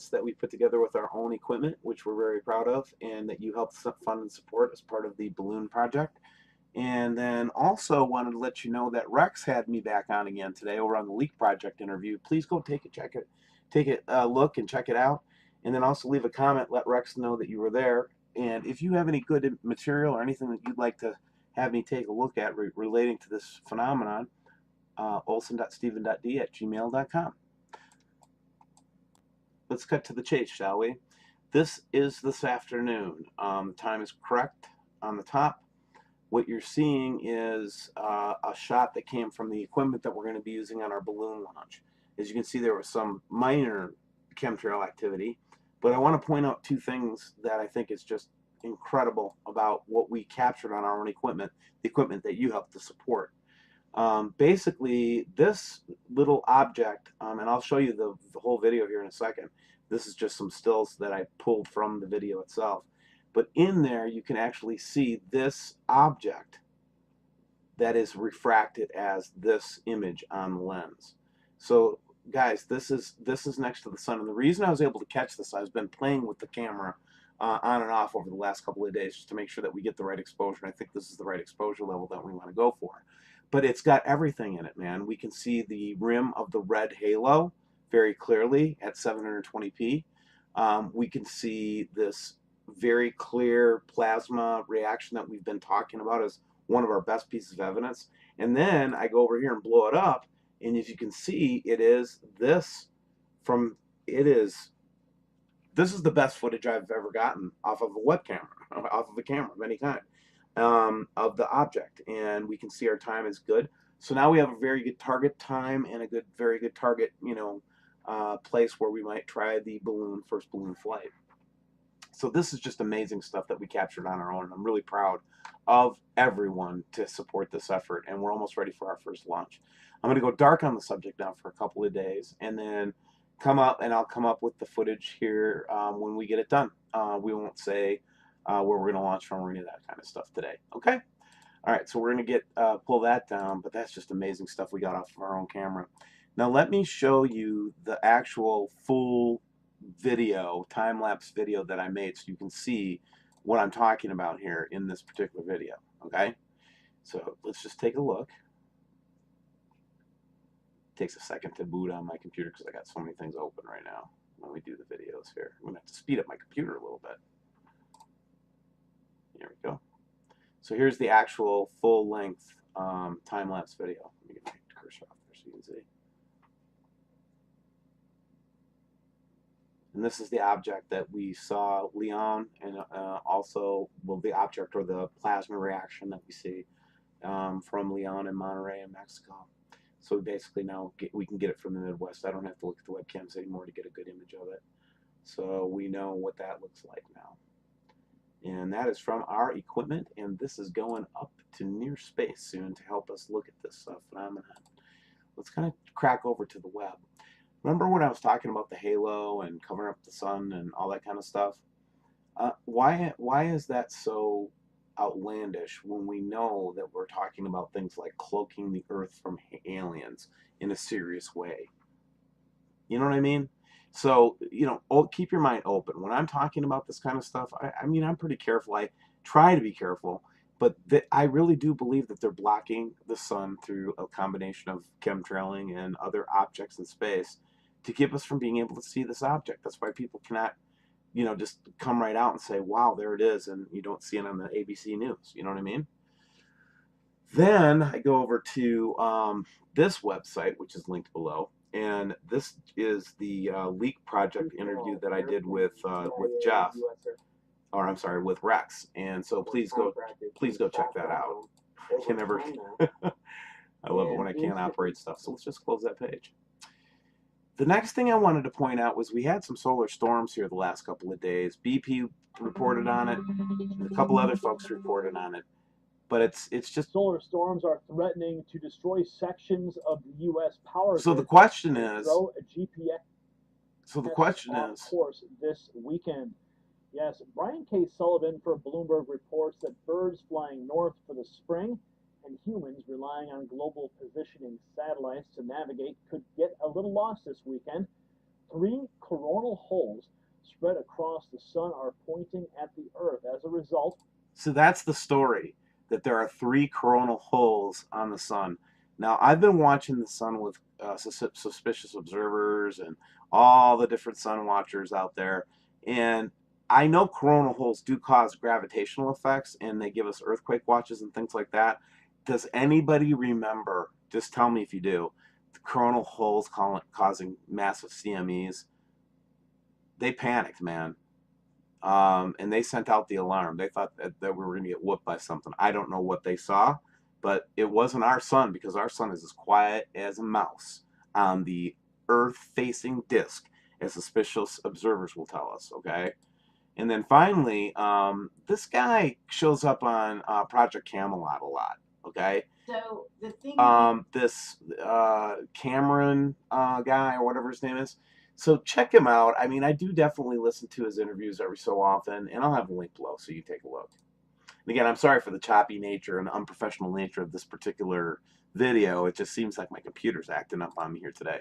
that we put together with our own equipment, which we're very proud of, and that you helped fund and support as part of the balloon project. And then also wanted to let you know that Rex had me back on again today over on the Leak Project interview. Please go take a look and check it out. And then also leave a comment, let Rex know that you were there. And if you have any good material or anything that you'd like to have me take a look at relating to this phenomenon, olson.steven.d@gmail.com. Let's cut to the chase, shall we? This is this afternoon. Time is correct on the top. What you're seeing is a shot that came from the equipment that we're going to be using on our balloon launch. As you can see, there was some minor chemtrail activity, but I want to point out two things that I think is just incredible about what we captured on our own equipment, the equipment that you helped to support. Basically, this little object, and I'll show you the whole video here in a second. This is just some stills that I pulled from the video itself. But in there, you can actually see this object that is refracted as this image on the lens. So, guys, this is next to the sun. And the reason I was able to catch this, I've been playing with the camera on and off over the last couple of days just to make sure that we get the right exposure. And I think this is the right exposure level that we want to go for. But it's got everything in it, man. We can see the rim of the red halo very clearly at 720p. We can see this very clear plasma reaction that we've been talking about as one of our best pieces of evidence. And then I go over here and blow it up, and as you can see, this is the best footage I've ever gotten off of a web camera, off of a camera of any kind, of the object. And we can see our time is good. So now we have a very good target time and a very good target, place where we might try the first balloon flight. So this is just amazing stuff that we captured on our own, and I'm really proud of everyone to support this effort, and we're almost ready for our first launch. I'm going to go dark on the subject now for a couple of days, and then I'll come up with the footage here when we get it done. We won't say where we're going to launch from or any of that kind of stuff today. Okay? All right, so we're going to pull that down, but that's just amazing stuff we got off of our own camera. Now let me show you the actual full video, time-lapse video that I made so you can see what I'm talking about here in this particular video. Okay, so let's just take a look. It takes a second to boot on my computer because I got so many things open right now when we do the videos here. I'm gonna have to speed up my computer a little bit. Here we go. So here's the actual full-length time-lapse video. Let me get my cursor off there so you can see. And this is the object that we saw Leon, and also, well, the object or the plasma reaction that we see from Leon and Monterey in Mexico. So basically now we can get it from the Midwest. I don't have to look at the webcams anymore to get a good image of it. So we know what that looks like now. And that is from our equipment, and this is going up to near space soon to help us look at this phenomenon. Let's kind of crack over to the web. Remember when I was talking about the halo and covering up the sun and all that kind of stuff? Why is that so outlandish when we know that we're talking about things like cloaking the Earth from aliens in a serious way? You know what I mean? So, keep your mind open. When I'm talking about this kind of stuff, I mean, I'm pretty careful. I try to be careful. But I really do believe that they're blocking the sun through a combination of chemtrailing and other objects in space to keep us from being able to see this object. That's why people cannot, just come right out and say, wow, there it is, and you don't see it on the ABC News. You know what I mean? Then I go over to this website, which is linked below, and this is the Leak Project interview that I did with Jeff. Or I'm sorry, with Rex, and so please go check that out. I can never, I love it when I can't operate stuff. So let's just close that page. The next thing I wanted to point out was we had some solar storms here the last couple of days. BP reported on it, and a couple other folks reported on it. But it's just solar storms are threatening to destroy sections of the U.S. power grid. So the question is. Throw a GPS. So the question is. Course this weekend. Yes, Brian K. Sullivan for Bloomberg reports that birds flying north for the spring and humans relying on global positioning satellites to navigate could get a little lost this weekend. 3 coronal holes spread across the sun are pointing at the Earth. As a result, So that's the story, that there are 3 coronal holes on the sun. Now, I've been watching the sun with suspicious observers and all the different sun watchers out there, and I know coronal holes do cause gravitational effects, and they give us earthquake watches and things like that. Does anybody remember? Just tell me if you do. The coronal holes causing massive CMEs. They panicked, man. And they sent out the alarm. They thought that we were going to get whooped by something. I don't know what they saw, but it wasn't our sun, because our sun is as quiet as a mouse on the Earth-facing disk, as suspicious observers will tell us. Okay, and then finally, this guy shows up on Project Camelot a lot. Okay, so the thing this Cameron guy, or whatever his name is. So check him out. I mean, I do definitely listen to his interviews every so often, and I'll have a link below so you take a look. And again, I'm sorry for the choppy nature and unprofessional nature of this particular video. It just seems like my computer's acting up on me here today.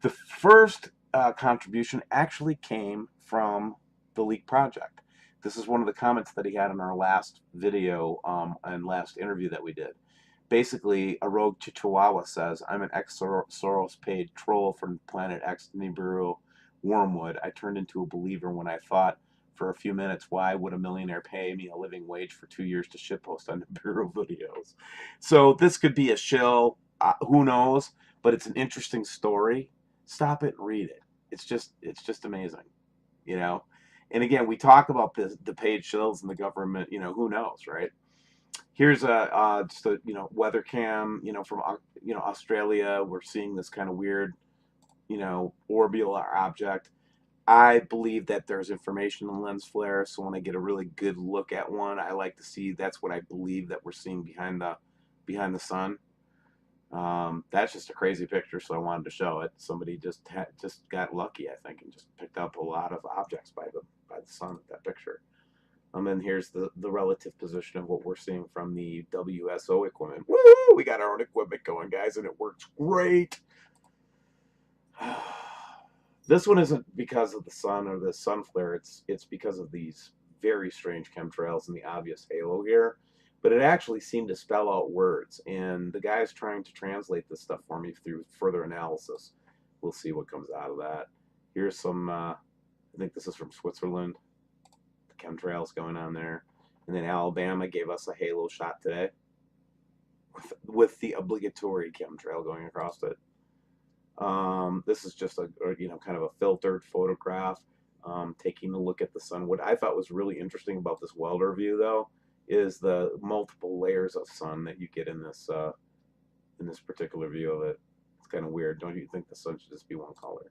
The first contribution actually came from the Leak Project. This is one of the comments that he had in our last video and last interview that we did. Basically, a rogue Chihuahua says, I'm an ex-Soros paid troll from Planet X Nibiru Wormwood. I turned into a believer when I thought for a few minutes, why would a millionaire pay me a living wage for 2 years to shitpost on Nibiru videos? So this could be a shill, who knows, but it's an interesting story. Stop it and read it. It's just amazing, you know. And again, we talk about the paid shills in the government. You know, who knows, right? Here's a just a weather cam, from Australia. We're seeing this kind of weird, orbital object. I believe that there's information in lens flare, so when I get a really good look at one, I like to see. That's what I believe that we're seeing behind the sun. That's just a crazy picture, so I wanted to show it. Somebody just got lucky, I think, and just picked up a lot of objects by the sun with that picture. And here's the relative position of what we're seeing from the WSO equipment. Woo! We got our own equipment going, guys, and it works great. This one isn't because of the sun or the sun flare. It's because of these very strange chemtrails and the obvious halo here. But it actually seemed to spell out words, and the guy's trying to translate this stuff for me through further analysis. We'll see what comes out of that. Here's some, I think this is from Switzerland, the chemtrails going on there. And then Alabama gave us a halo shot today with the obligatory chemtrail going across it. This is just a kind of a filtered photograph, taking a look at the sun. What I thought was really interesting about this welder view, though, is the multiple layers of sun that you get in this particular view of it. It's kind of weird. Don't you think the sun should just be one color,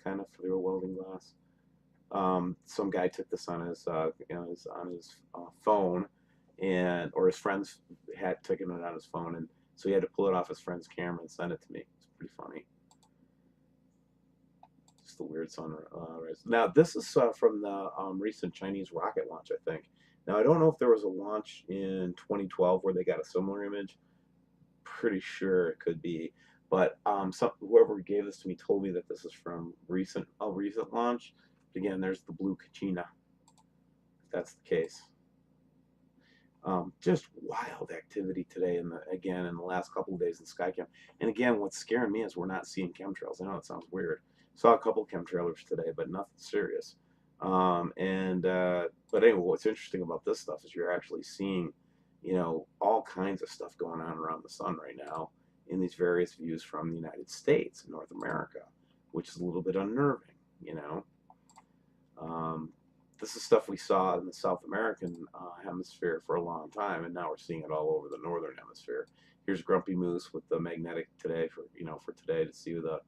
kind of through a welding glass? Some guy took this on his phone, or his friends had taken it on his phone, and so he had to pull it off his friend's camera and send it to me. It's pretty funny. Just the weird sunrise. Now this is from the recent Chinese rocket launch, I think. Now I don't know if there was a launch in 2012 where they got a similar image. Pretty sure it could be, but whoever gave this to me told me that this is from a recent launch. But again, there's the blue Kachina, if that's the case. Just wild activity today, in the last couple of days in Skycam. And again, what's scaring me is we're not seeing chemtrails. I know it sounds weird. Saw a couple chemtrailers today, but nothing serious. But anyway, what's interesting about this stuff is you're actually seeing, all kinds of stuff going on around the sun right now in these various views from the United States and North America, which is a little bit unnerving, This is stuff we saw in the South American hemisphere for a long time, and now we're seeing it all over the Northern Hemisphere. Here's Grumpy Moose with the magnetic today for today to see who the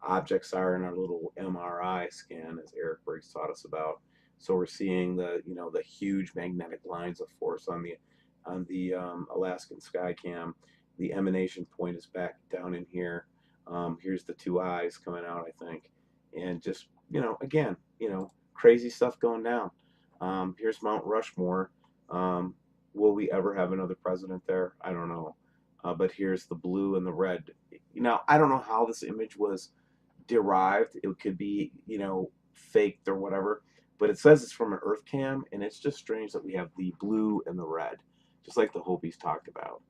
objects are in our little MRI scan, as Eric Briggs taught us about. So we're seeing the huge magnetic lines of force on the Alaskan Skycam. The emanation point is back down in here. Here's the two eyes coming out, I think, and just again, crazy stuff going down. Here's Mount Rushmore. Will we ever have another president there? I don't know. But here's the blue and the red. I don't know how this image was derived. It could be, faked or whatever. But it says it's from an Earth cam, and it's just strange that we have the blue and the red, just like the Hopis talked about.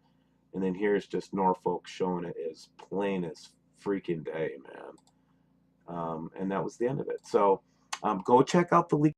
And then here's just Norfolk showing it as plain as freaking day, man. And that was the end of it. So go check out the leak.